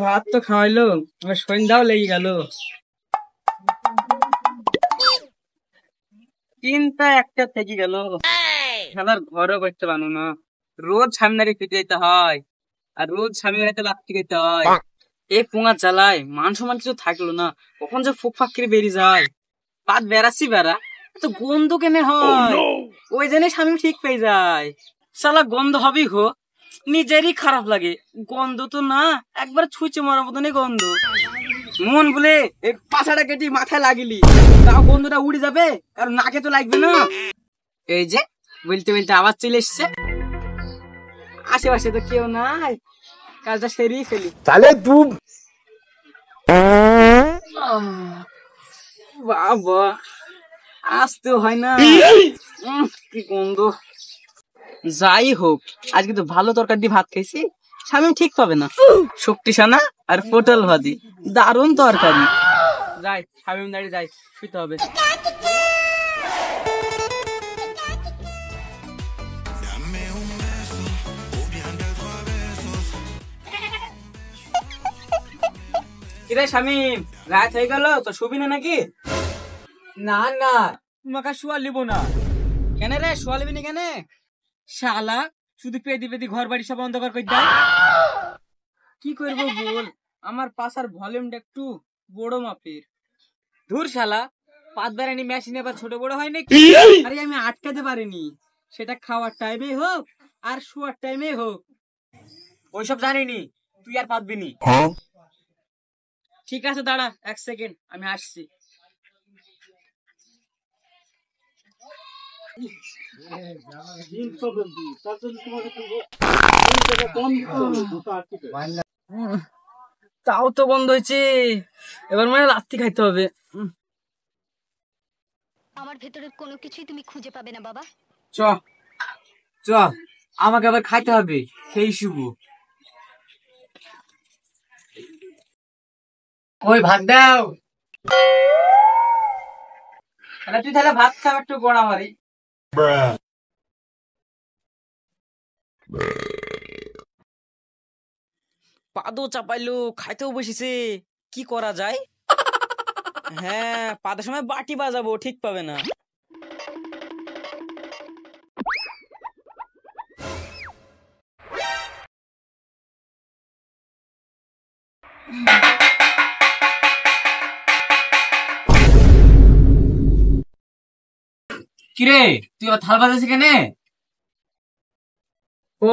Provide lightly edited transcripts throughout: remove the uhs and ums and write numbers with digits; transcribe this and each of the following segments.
ভাত তো খাওয়াইলো, আমার সন্ধ্যাও লেগে গেল। চিন্তা একটা থেকে গেল, খেলার ঘরও করতে পারো না। রোজ সামনে ফিরে যেতে হয়, আর রোজ স্বামীর হাতে লাফতে যেতে হয়। এই পোঙা জ্বালায় মান সম্মান কিছু থাকলো না, কখন যে ফুক ফাক করে বেরিয়ে যায়। পাত বেড়াচ্ছি বেড়া, তো গন্ধ কেনে হয়। ওই জন্য স্বামী ঠিক পেয়ে যায়। শালা গন্ধ হবেই হো, নিজেরই খারাপ লাগে। গন্ধ তো না, একবার ছুঁচে মারার মতনই গন্ধ। মন বলে এই পাছাটা কেটে মাথায় লাগিলি, তাও গন্ধটা উড়ে যাবে, কারণ নাকে তো লাগবে না। এই যে বলতে বলতে আবার চলে এসছে। আশেপাশে তো কেউ নাই, কাজটা সেরেই ফেলি। তাহলে তুই বাবা, আসতে হয় না। কি গন্ধ। যাই হোক, আজকে তো ভালো তরকারি দিয়ে ভাত খাইছি, স্বামী ঠিক পাবে না। শক্তি সানা আর পটল ভাজি, দারুণ তরকারি। যাই স্বামী দাঁড়িয়ে যাই, শুতে হবে। কিরে স্বামী, রাত হয়ে গেল তো শুবি না নাকি? না না, তোমাকে শুয়া লিব না। কেন রে, শুয়া লিবি না কেন? শালা শুধু পেদি পেদি ঘর বাড়ি সব অন্ধকার করে দেয়। কি করবো বল, আমার পাশার ভলিউমটা একটু বড় মাপের। ধুর শালা, পাত বেড়ানি মেশিন আবার ছোট বড় হয় নাকি? আরে আমি আটকাতে পারিনি, সেটা খাওয়ার টাইমে হোক আর শোয়ার টাইমে হোক। ওইসব জানিনি, তুই আর পাতবি নি। ঠিক আছে দাঁড়া 1 সেকেন্ড, আমি আসছি। তাও তো বন্ধ হয়েছে, এবার মানে লাত্তি খাইতে হবে। আমার ভেতরে কোনো কিছুই তুমি খুঁজে পাবে না বাবা। চ চ, আমাকে আবার খাইতে হবে, সেই শুভ। ওই ভাত দাও। তুই তাহলে ভাত খাওয়া একটু গোড়া মারি। পাদও চাপাইলো, খাইতেও বসেছে, কি করা যায়? হ্যাঁ, পাদের সময় বাটি বাজাবো, ঠিক পাবে না। কিরে, তুই আবার থাল বাজাইছিস কেন? ও,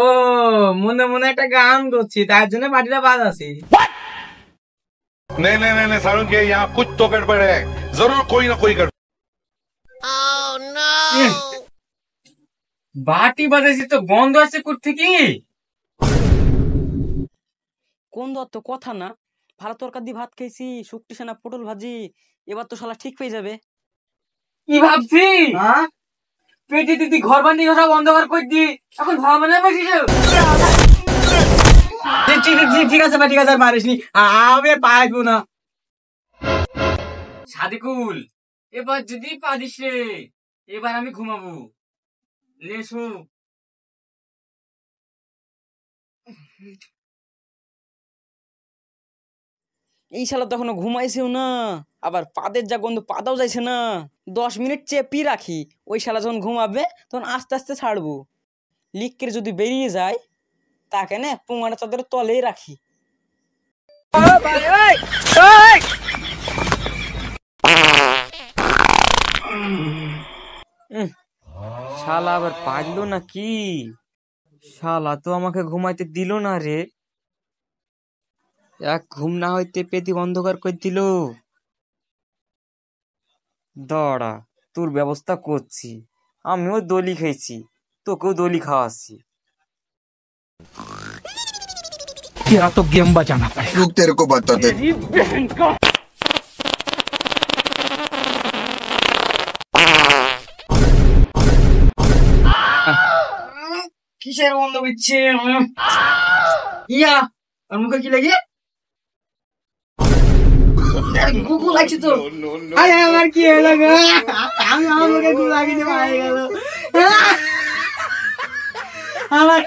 মনে মনে একটা গান করছি, তার জন্য বাটিটা বাজাছি। नहीं नहीं नहीं नहीं सारुण के यहाँ कुछ तो गड़बड़ है, जरूर कोई ना कोई गड़बड़। বাটি বাজাইছিস তো গন্ধ আসছে কোথা থেকে? কোন দত্ত কথা না, ভালো তরকারি দিয়ে ভাত খেয়েছি, শুক্তি সেনা পটল ভাজি, এবার তো শালা ঠিক পেয়ে যাবে। কি ভাবছি? পেটে দিদি ঘর বান্দি সব অন্ধকার করে দি, এখন ভাবা না বসিস। ঠিক আছে ভাই, ঠিক আছে, আর মারিস নি, আমি আর পাইবো না। সাদিকুল, এবার যদি পারিস রে, এবার আমি ঘুমাবো। লেসু এই শালা তো এখনো ঘুমাইছেও না, আবার পাদের যা গন্ধ, পাদাও যাইছে না। 10 মিনিট চেপি রাখি, ওই শালা যখন ঘুমাবে তখন আস্তে আস্তে ছাড়বো। লিকের যদি বেরিয়ে যায়, তাকে না পোঙাটা চাদরের তলেই রাখি। শালা আবার পারলো নাকি? শালা তো আমাকে ঘুমাইতে দিল না রে, এক ঘুম না হইতে পেটি অন্ধকার করে দিল। দাঁড়া, তোর ব্যবস্থা করছি। আমিও দলি খেয়েছি, তোকেও দলি খাওয়াচ্ছি। तेरा तो गेम बचाना पड़ेगा। रुक, तेरे को बताते। কিসের বন্ধ করছে? ইয়া, আর মুখে কি লাগে? গুগু লাগছে তো। আরে আমার কি হলো গো? আমি আমার মুখে গুগু লাগিয়ে মারা গেল। আমার